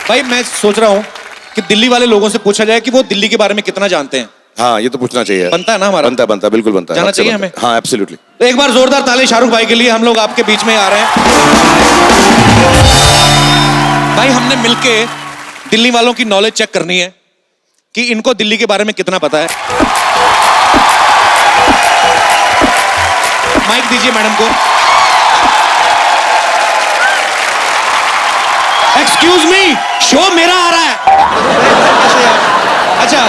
भाई मैं सोच रहा हूँ कि दिल्ली वाले लोगों से पूछा जाए कि वो दिल्ली के बारे में कितना जानते हैं। हाँ ये तो पूछना चाहिए। बनता है ना हमारा? बनता है बिल्कुल बनता है। जाना आपसे चाहिए बनता है। हमें। हाँ एब्सोल्युटली। तो एक बार जोरदार ताली शाहरुख भाई के लिए, हम लोग आपके बीच में आ रहे हैं। भाई हमने मिलके दिल्ली वालों की नॉलेज चेक करनी है कि इनको दिल्ली के बारे में कितना पता है। माइक दीजिए मैडम को। एक्सक्यूज मी, शो मेरा आ रहा है। अच्छा,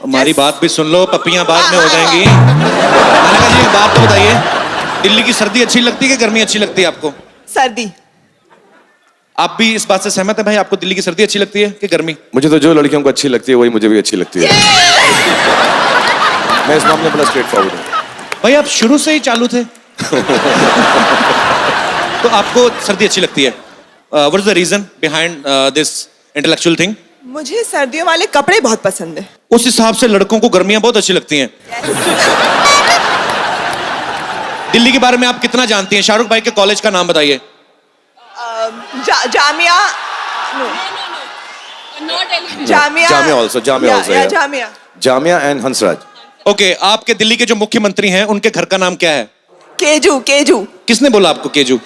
हमारी बात भी सुन लो, पप्पियां बाद में हो जाएंगी। मैंने कहा जी एक बात तो बताइए, दिल्ली की सर्दी अच्छी लगती है कि गर्मी अच्छी लगती है आपको? सर्दी। आप भी इस बात से सहमत है भाई, आपको दिल्ली की सर्दी अच्छी लगती है कि गर्मी? मुझे तो जो लड़कियों को अच्छी लगती है वही मुझे भी अच्छी लगती है। मैं इस मामले में बड़ा स्ट्रेट फॉरवर्ड हूँ। भाई आप शुरू से ही चालू थे। तो आपको सर्दी अच्छी लगती है। What is the reason behind this intellectual thing? मुझे सर्दियों वाले कपड़े बहुत पसंद है। उस हिसाब से लड़कों को गर्मियां बहुत अच्छी लगती हैं। दिल्ली के बारे में आप कितना जानती हैं? शाहरुख भाई के कॉलेज का नाम बताइए। Jamia. Jamia. Jamia also, yeah. Jamia. Jamia and Hansraj. Okay, आपके दिल्ली के जो मुख्यमंत्री हैं उनके घर का नाम क्या है? केजू। केजू। किसने बोला आपको केजू?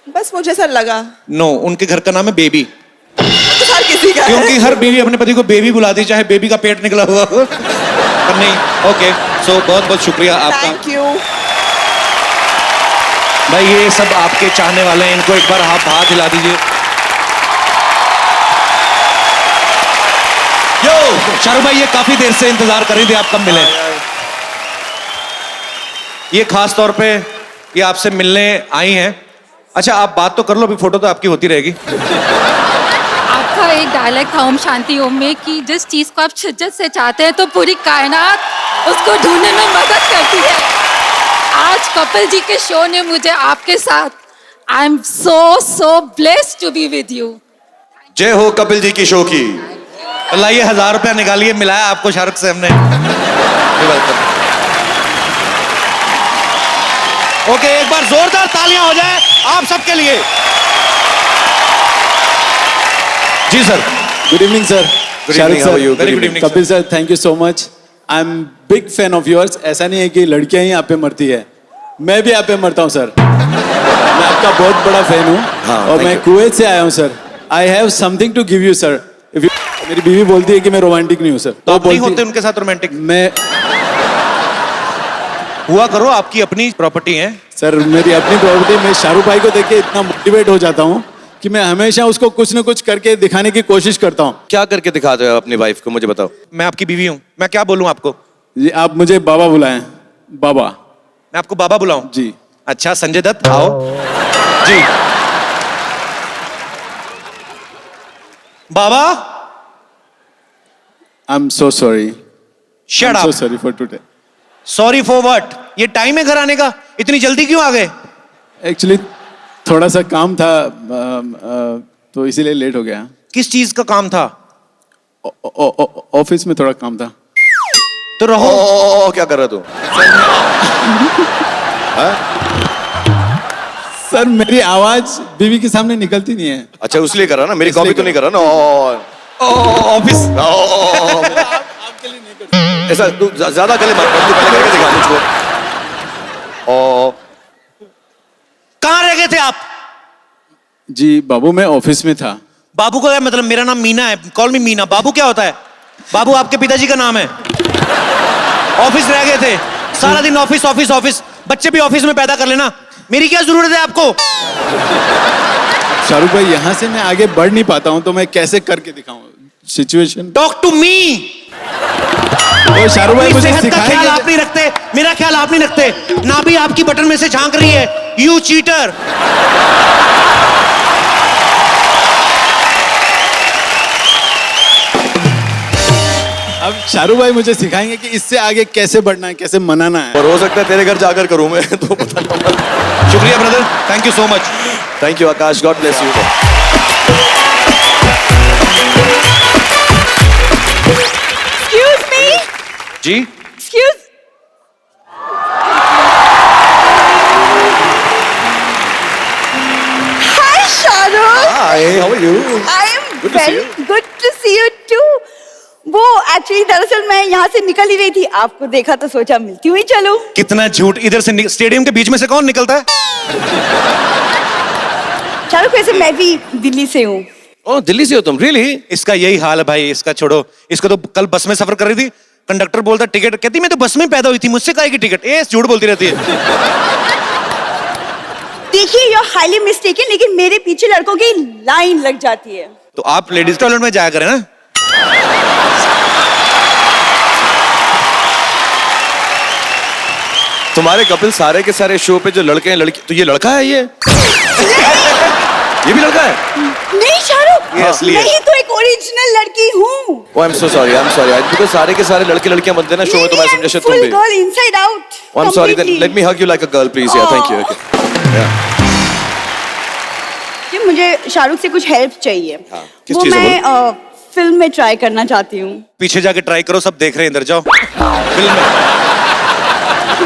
बस मुझे ऐसा लगा। नो, उनके घर का नाम है बेबी। हर किसी का है। क्योंकि हर बीवी अपने पति को बेबी बुलाती, चाहे बेबी का पेट निकला हुआ हो। पर नहीं, ओके, सो बहुत बहुत शुक्रिया आपका। Thank you. भाई ये सब आपके चाहने वाले हैं, इनको एक बार आप हाथ हिला दीजिए। यो शाहरुख भाई, ये काफी देर से इंतजार कर रही थी, आप कब मिले? ये खास तौर पे ये आपसे मिलने आई हैं। अच्छा आप बात तो कर लो, अभी फोटो तो आपकी होती रहेगी। आपका एक डायलॉग था ओम शांति ओम में कि जिस चीज को आप शिद्दत से चाहते हैं तो पूरी कायनात उसको ढूंढने में मदद करती है। आज कपिल जी के शो ने मुझे आपके साथ, I am so blessed to be with you. जय हो कपिल जी की शो की। लाइए 1000 रुपया निकालिए, मिलाया आपको शाहरुख से हमने। ओके, एक बार जोरदार तालियां हो जाए आप सबके लिए। जी sir. Good evening sir. Good evening, how are you? Very good evening, Kapil sir, thank you so much. I am big fan of yours. ऐसा नहीं है कि लड़कियां ही आप पे मरती है, मैं भी आप पे मरता हूँ सर। मैं आपका बहुत बड़ा फैन हूँ। हाँ, और thank मैं you. कुवैत से आया हूँ sir. I have something to give you sir. मेरी बीवी बोलती है कि मैं रोमांटिक नहीं हूँ सर। तो आप नहीं बोलती- होते उनके साथ रोमांटिक? मैं हुआ करो, आपकी अपनी प्रॉपर्टी है। सर, मेरी अपनी प्रॉपर्टी में शाहरुख भाई को देख के इतना मोटिवेट हो जाता हूँ कि मैं हमेशा उसको कुछ न कुछ करके दिखाने की कोशिश करता हूँ। क्या करके दिखाते हो अपनी वाइफ को, मुझे बताओ। मैं आपकी बीवी हूं, मैं क्या बोलूं आपको? जी, आप मुझे बाबा बुलाएं। बाबा। मैं आपको बाबा बुलाऊं? जी। अच्छा संजय दत्त आओ जी। बाबा। I am so sorry. Shut so up. Sorry for today. Sorry for what? ये टाइम है घर आने का, इतनी जल्दी क्यों आ गए? एक्चुअली थोड़ा सा काम था, तो इसीलिए लेट हो गया। किस चीज का काम था? ऑफिस में थोड़ा काम था। तो रहो। क्या कर रहा तू? सर मेरी आवाज बीवी के सामने निकलती नहीं है। अच्छा उसलिए कर रहा ना, मेरी इसलिए कॉपी तो नहीं कर रहा ना। ऑफिस ऐसा तू ज्यादा गले मत, तू पहले करके दिखा मुझको। कहाँ रह गए थे आप? जी बाबू मैं ऑफिस में था। बाबू का क्या मतलब? मेरा नाम मीना है, कॉल मी मीना। बाबू क्या होता है? बाबू आपके पिताजी का नाम है। ऑफिस रह गए थे, सारा दिन ऑफिस ऑफिस ऑफिस। बच्चे भी ऑफिस में पैदा कर लेना, मेरी क्या जरूरत है आपको? शाहरुख भाई यहाँ से मैं आगे बढ़ नहीं पाता हूँ, तो मैं कैसे करके दिखाऊं situation? Talk to me. Shahrukh भाई मुझे सेहत का ख्याल सिखाएंगे? आप नहीं रखते, मेरा ख्याल आप नहीं रखते। ना भी आपकी बटन में से झांक रही है, यू चीटर। अब शाहरुख भाई मुझे सिखाएंगे कि इससे आगे कैसे बढ़ना है, कैसे मनाना है। और हो सकता है तेरे घर जाकर करूं मैं तो पता नहीं। शुक्रिया brother, thank you so much. Thank you Akash, god bless you. Excuse me? जी Excuse. Hi, Shahrukh. Hi, how are you? I am Good to see very you. good to see you too. वो actually दरअसल मैं यहाँ से निकल ही रही थी, आपको देखा तो सोचा मिलती हुई चलूं। कितना झूठ। इधर से स्टेडियम के बीच में से कौन निकलता है? शाहरुख वैसे मैं भी दिल्ली से हूँ। ओह दिल्ली से हो तुम? रियली? इसका यही हाल है भाई, इसका छोड़ो। इसको तो कल बस में सफर कर रही थी, कंडक्टर बोलता टिकट, कहती मैं तो बस में पैदा हुई थी, मुझसे काहे की टिकट? ए झूठ बोलती रहती है। देखिए यू आर हाईली मिस्टेकन, लेकिन मेरे पीछे लड़कों की लाइन लग जाती है। तो आप लेडीज टॉयलेट में जाया करें ना। तुम्हारे कपिल सारे के सारे शो पे जो लड़के हैं लड़की, तो ये लड़का है ये? ये भी लड़का है? नहीं शाहरुख, ये असली है। नहीं तो एक ओरिजिनल लड़की हूँ। Oh I am so sorry, I am sorry. Because सारे के सारे लड़के लड़कियां बनते हैं ना शो में, तो मैं समझा शायद तुम भी। Girl inside out. Oh, I'm sorry. Then let me hug you like a girl, please. Yeah, thank you. Okay. Yeah. कि मुझे शाहरुख से कुछ हेल्प चाहिए। हाँ, किस वो चीज़ में मैं फिल्म में ट्राई करना चाहती हूँ। पीछे जाके ट्राई करो, सब देख रहे हैं, इधर जाओ। फिल्म में।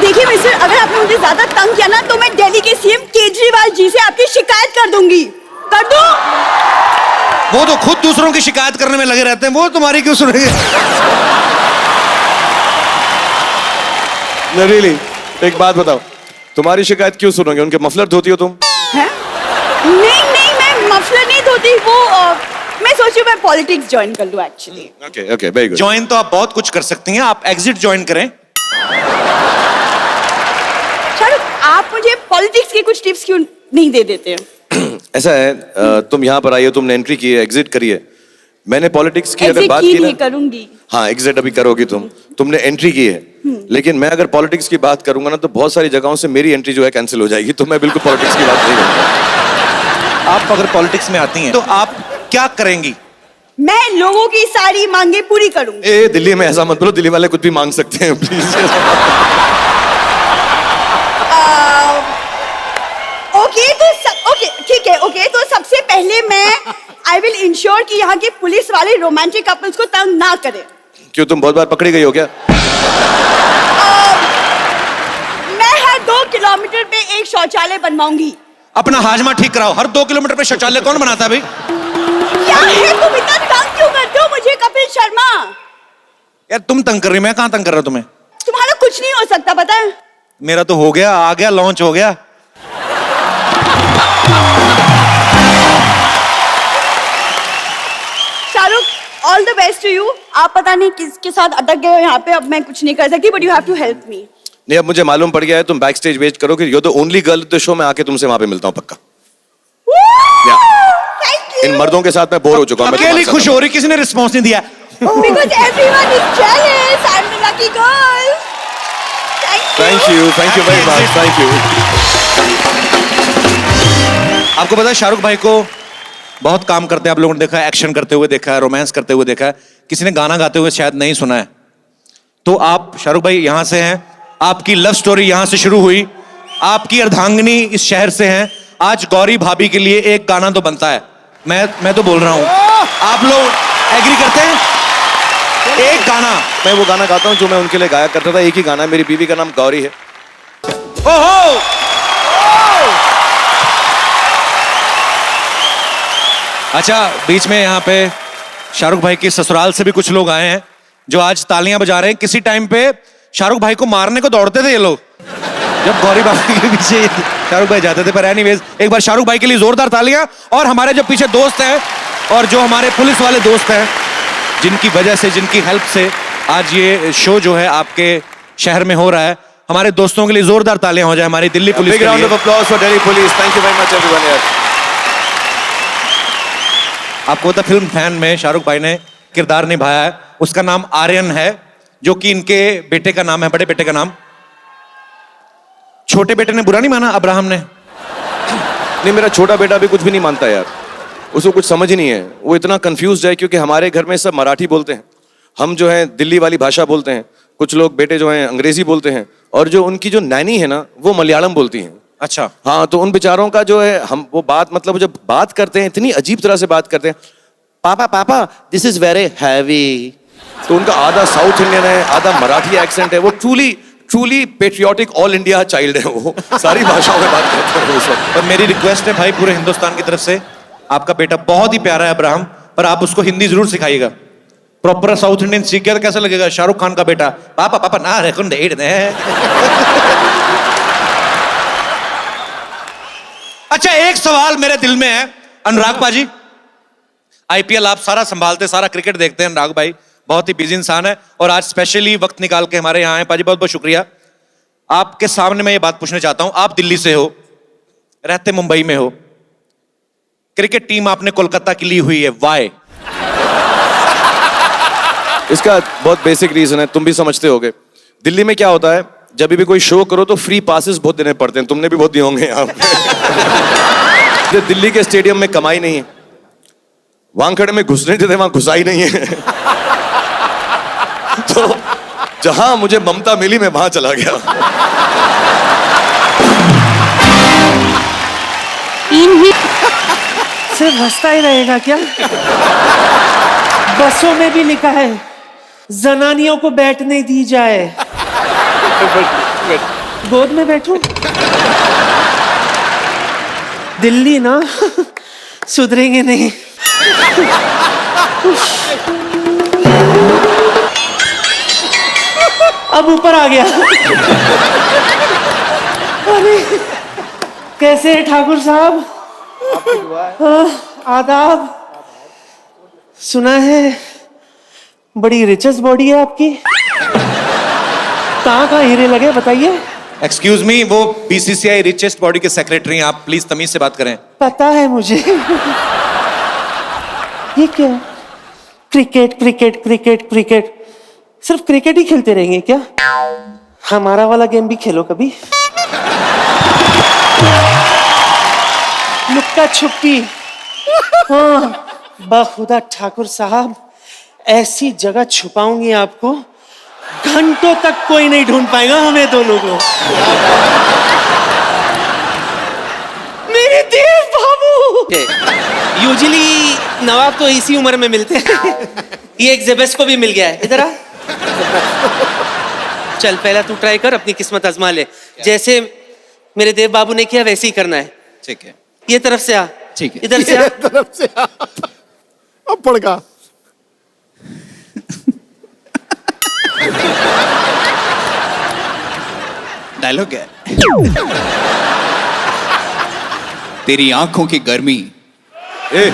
देखिए मिस्टर, अगर आपने मुझे ज्यादा तंग किया ना, तो मैं दिल्ली के सीएम केजरीवाल जी से आपकी शिकायत कर दूंगी। कर दूं? वो तो खुद दूसरों की शिकायत करने में लगे रहते हैं, वो तुम्हारी क्यों सुनेंगे? No, really. एक बात बताओ, तुम्हारी शिकायत क्यों सुनोगे? उनके मफलर धोती हो तुम? हैं? नहीं नहीं, मैं मफलर नहीं धोती। वो मैं सोची मैं पॉलिटिक्स ज्वाइन कर लूं actually. Okay, okay, very good. Join तो आप बहुत कुछ कर सकती हैं, आप एग्जिट ज्वाइन करें। शाहरुख, आप मुझे पॉलिटिक्स की कुछ टिप्स क्यों नहीं दे देते? ऐसा है, तुम यहाँ पर आई हो, तुमने एंट्री की है, एग्जिट करी है। मैंने पॉलिटिक्स की अगर एग्जिट बात की की नहीं ना, करूंगी। हाँ एग्जिट अभी करोगी तुमने एंट्री की है। लेकिन मैं अगर पॉलिटिक्स की बात करूंगा ना, तो बहुत सारी जगहों से मेरी एंट्री जो है कैंसिल हो जाएगी, तो मैं बिल्कुल पॉलिटिक्स की बात नहीं करूंगा। आप अगर पॉलिटिक्स में आती हैं तो आप क्या करेंगी? मैं लोगों की सारी मांगे पूरी करूंगी। ए दिल्ली में ऐसा मत बोलो, दिल्ली वाले कुछ भी मांग सकते हैं प्लीज। ओके ठीक है। ओके तो सबसे पहले मैं आई विल इंश्योर कि यहाँ के पुलिस वाले रोमांटिक कपल्स को तंग ना करें। क्यों, तुम बहुत बार पकड़ी गई हो क्या? मैं हर 2 किलोमीटर पे एक शौचालय बनवाऊंगी। अपना हाजमा ठीक कराओ। हर 2 किलोमीटर पे शौचालय कौन बनाता है भाई? क्या है, तुम इतना तंग क्यों करते हो मुझे कपिल शर्मा? यार तुम तंग कर रही, मैं कहाँ तंग कर रहा हूं तुम्हें? तुम्हारा कुछ नहीं हो सकता, पता है? मेरा तो हो गया, आ गया, लॉन्च हो गया। Shahrukh, all the best to you. आप पता नहीं किसके साथ अटक गए हो यहाँ पे, अब मैं कुछ नहीं कर सकती, but you have to help me. नहीं, अब मुझे मालूम पड़ गया है, तुम बैक स्टेज वेट करो कि you're the only girl तो शो में आके तुमसे वहां पे मिलता हूँ पक्का। थैंक इन मर्दों के साथ मैं बोर हो चुका हूँ। मैं अकेली तुम्हारे खुश साथ हो रही, किसी ने रिस्पॉन्स नहीं दिया। Because everyone is jealous. I'm the lucky girl. Thank you very much, thank you. आपको पता है शाहरुख भाई को बहुत काम करते हैं, आप लोगों ने देखा है, एक्शन करते हुए देखा है, रोमांस करते हुए देखा है, किसी ने गाना गाते हुए शायद नहीं सुना है। तो आप शाहरुख भाई यहाँ से हैं, आपकी लव स्टोरी यहाँ से शुरू हुई, आपकी अर्धांगिनी इस शहर से हैं। आज गौरी भाभी के लिए एक गाना तो बनता है। मैं तो बोल रहा हूँ, आप लोग एग्री करते हैं? एक गाना। मैं वो गाना गाता हूँ जो मैं उनके लिए गाया करता था, एक ही गाना है, मेरी बीवी का नाम गौरी है। ओहो! अच्छा, बीच में यहाँ पे शाहरुख भाई के ससुराल से भी कुछ लोग आए हैं जो आज तालियां बजा रहे हैं। किसी टाइम पे शाहरुख भाई को मारने को दौड़ते थे ये लोग, जब गौरी बाबा के पीछे शाहरुख भाई जाते थे। पर एनीवेज, एक बार शाहरुख भाई के लिए जोरदार तालियां। और हमारे जो पीछे दोस्त हैं और जो हमारे पुलिस वाले दोस्त हैं, जिनकी वजह से, जिनकी हेल्प से आज ये शो जो है आपके शहर में हो रहा है, हमारे दोस्तों के लिए जोरदार तालियां हो जाए हमारी दिल्ली पुलिस बिग के राउंड लिए। Of applause for Delhi police. Thank you very much everyone यार। आपको पता फिल्म फैन में शाहरुख भाई ने किरदार निभाया है, उसका नाम आर्यन है, जो कि इनके बेटे का नाम है, बड़े बेटे का नाम। छोटे बेटे ने बुरा नहीं माना, अब्राहम ने? नहीं, मेरा छोटा बेटा भी कुछ भी नहीं मानता यार, उसको कुछ समझ ही नहीं है, वो इतना कंफ्यूज है क्योंकि हमारे घर में सब मराठी बोलते हैं, हम जो है दिल्ली वाली भाषा बोलते हैं, कुछ लोग बेटे जो हैं अंग्रेजी बोलते हैं, और जो उनकी जो नैनी है ना वो मलयालम बोलती हैं। अच्छा। हाँ, तो उन बेचारों का जो है, हम वो बात मतलब जब बात करते हैं इतनी अजीब तरह से बात करते हैं, पापा पापा दिस इज वेरी हैवी। तो उनका आधा साउथ इंडियन है, आधा मराठी एक्सेंट है। वो truly patriotic all India child है, वो सारी भाषाओं में बात करते हैं उस वक्त। और मेरी रिक्वेस्ट है भाई पूरे हिंदुस्तान की तरफ से, आपका बेटा बहुत ही प्यारा है अब्राहम, पर आप उसको हिंदी जरूर सिखाइएगा। प्रॉपर साउथ इंडियन सीख गया तो कैसा लगेगा? शाहरुख खान का बेटा पापा पापा ना रे कुंडे अच्छा, एक सवाल मेरे दिल में है अनुराग पाजी, आईपीएल आप सारा संभालते, सारा क्रिकेट देखते हैं अनुराग भाई, बहुत ही बिजी इंसान है और आज स्पेशली वक्त निकाल के हमारे यहाँ आए। पाजी बहुत बहुत शुक्रिया। आपके सामने मैं ये बात पूछना चाहता हूं, आप दिल्ली से हो, रहते मुंबई में हो, क्रिकेट टीम आपने कोलकाता की ली हुई है, वाई? इसका बहुत बेसिक रीजन है, तुम भी समझते होगे। दिल्ली में क्या होता है, जब भी कोई शो करो तो फ्री पासेस बहुत देने पड़ते हैं, तुमने भी बहुत दिए होंगे यहाँ पे। दिल्ली के स्टेडियम में कमाई नहीं है, वानखेड़े में घुसने देते वहां घुसा ही नहीं है। तो जहां मुझे ममता मिली मैं वहां चला गया। सिर्फ हंसता ही रहेगा क्या? बसों में भी लिखा है जनानियों को बैठने दी जाए। गोद में बैठूं? दिल्ली ना सुधरेंगे नहीं। अब ऊपर आ गया। अरे कैसे हैं ठाकुर साहब? आदाब। सुना है बड़ी रिचेस्ट बॉडी है आपकी, कहाँ हीरे लगे बताइए? एक्सक्यूज मी, वो बीसीसीआई रिचेस्ट बॉडी के सेक्रेटरी हैं, आप प्लीज तमीज से बात करें। पता है मुझे। ये क्या? क्रिकेट क्रिकेट क्रिकेट क्रिकेट, सिर्फ क्रिकेट ही खेलते रहेंगे क्या? हमारा वाला गेम भी खेलो कभी। लुक्का छुपी। हाँ, बखुदा ठाकुर साहब, ऐसी जगह छुपाऊंगी आपको, घंटों तक कोई नहीं ढूंढ पाएगा हमें दोनों को। मेरे देव बाबू। यूजुअली नवाब तो इसी उम्र में मिलते हैं। ये एक जेबेस को भी मिल गया है। इधर आ। चल पहला तू ट्राई कर, अपनी किस्मत आजमा ले। जैसे मेरे देव बाबू ने किया वैसे ही करना है। ठीक है। ये तरफ से आ। ठीक है। इधर से आ। तरफ से अब पड़का। डायलॉग है। तेरी आंखों की गर्मी, ए,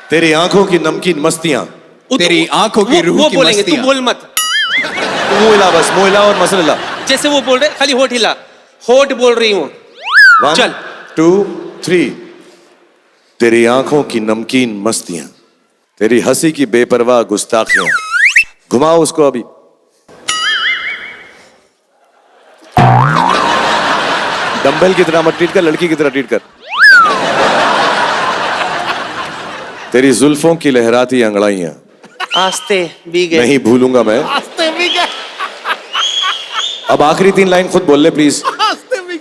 तेरी आंखों की नमकीन मस्तियां, तेरी आंखों की रूह वो की बोलेंगे, तू मस्तियां। बोल मत। मोहिला बस, मोहिला और मसला। जैसे वो बोल रहे, खाली होठ हिला। होठ बोल रही हूँ। 1 चल। 2 3। तेरी आंखों की नमकीन मस्तियां, तेरी हंसी की बेपरवाह गुस्ताखियां। घुमाओ उसको अभी। डंबल की तरह मत ट्रीट कर, लड़की की तरह ट्रीट कर। तेरी जुल्फों की लहराती अंगड़ाइयां, आस्ते भी गए। नहीं भूलूंगा मैं। अब आखिरी 3 लाइन खुद बोल ले प्लीज।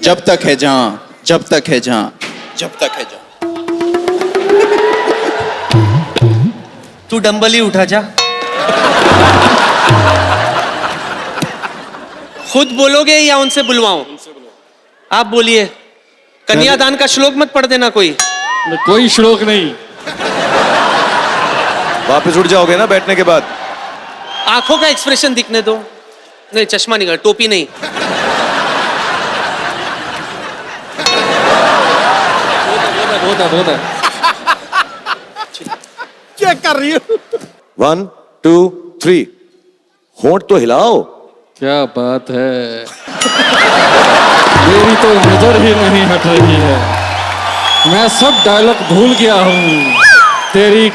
जब तक है जहां, जब तक है जहां, जब तक है जहां। तू डंबल ही उठा जा। खुद बोलोगे या उनसे बुलवाऊं? आप बोलिए। कन्यादान का श्लोक मत पढ़ देना कोई। कोई श्लोक नहीं। वापस उठ जाओगे ना बैठने के बाद? आंखों का एक्सप्रेशन दिखने दो। नहीं, चश्मा निकाल, टोपी नहीं। बहुत है। क्या कर रही हो? 1 2 3 होंठ तो हिलाओ। क्या बात है, मेरी तो नजर ही नहीं हट रही है। मैं सब डायलॉग भूल गया हूँ। तेरी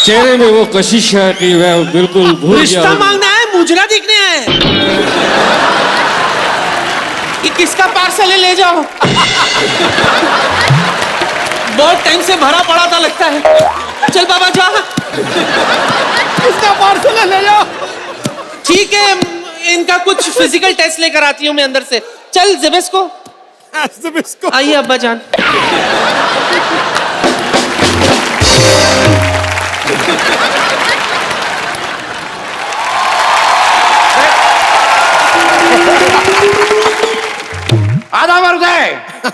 चेहरे में वो कशिश है कि मैं बिल्कुल भूल गया रिश्ता हूँ। मांगना है, मुजरा देखने है। ये किसका पार्सल है, ले जाओ। बहुत टाइम से भरा पड़ा था लगता है। चल बाबा जा। इसका पार्सल है, ले जाओ। ठीक है, इनका कुछ फिजिकल टेस्ट लेकर आती हूँ मैं अंदर से। चल जेबेस्को, आइए अब्बा जान। आधा वर्ष है।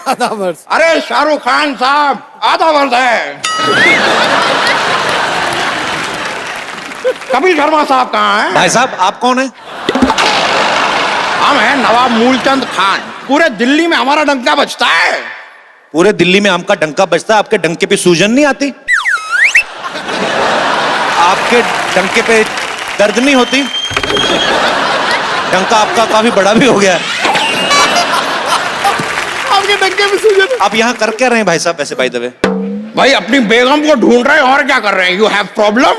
आधा वर्ष? अरे शाहरुख खान साहब, आधा वर्ष है। कपिल शर्मा साहब कहाँ हैं? भाई साहब आप कौन है? हम हैं नवाब मूलचंद खान। पूरे दिल्ली में हमारा डंका बजता है। पूरे दिल्ली में आपका डंका बजता है, आपके डंके पे सूजन नहीं आती? आपके डंके पे दर्द नहीं होती? डंका आपका काफी बड़ा भी हो गया है। आपके डंके में सूजन। आप यहाँ कर क्या रहे हैं भाई साहब वैसे बाय द वे? भाई अपनी बेगम को ढूंढ रहे हैं, और क्या कर रहे हैं? You have problem?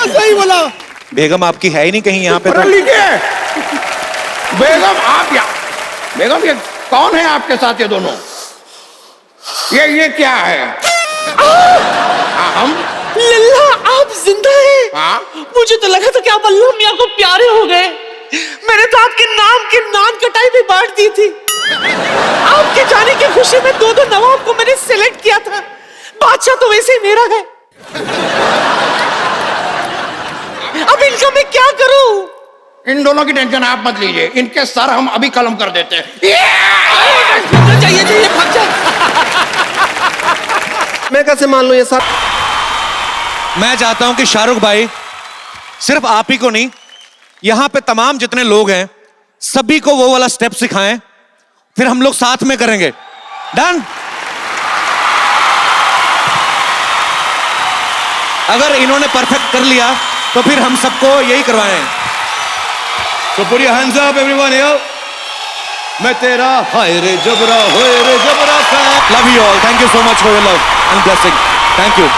सही बोला। बेगम आपकी है ही नहीं कहीं यहाँ पे तो। लीजिए बेगम, आप यहाँ। बेगम ये कौन है आपके साथ, ये दोनों? ये क्या है? हम लल्ला आप जिंदा हैं? हाँ? मुझे तो लगा था कि आप अल्लाह मियां को प्यारे हो गए। मैंने तो आपके नाम की नान कटाई भी बांट दी थी। आपके जाने की खुशी में दो नवाब को मैंने सिलेक्ट किया था। बादशाह तो वैसे ही मेरा है। अब इनका मैं क्या करूं? इन दोनों की टेंशन आप मत लीजिए, इनके सर हम अभी कलम कर देते हैं। चाहिए भाग जा। मैं कैसे मान लूं ये सब? मैं चाहता हूं कि शाहरुख भाई सिर्फ आप ही को नहीं, यहां पे तमाम जितने लोग हैं सभी को वो वाला स्टेप सिखाएं, फिर हम लोग साथ में करेंगे। डन? अगर इन्होंने परफेक्ट कर लिया तो फिर हम सबको यही करवाएं। So put your hands up everyone here. मैं तेरा हाय रे जबरा होए रे जबरा fan. Love you all. Thank you so much for your love and blessing. Thank you.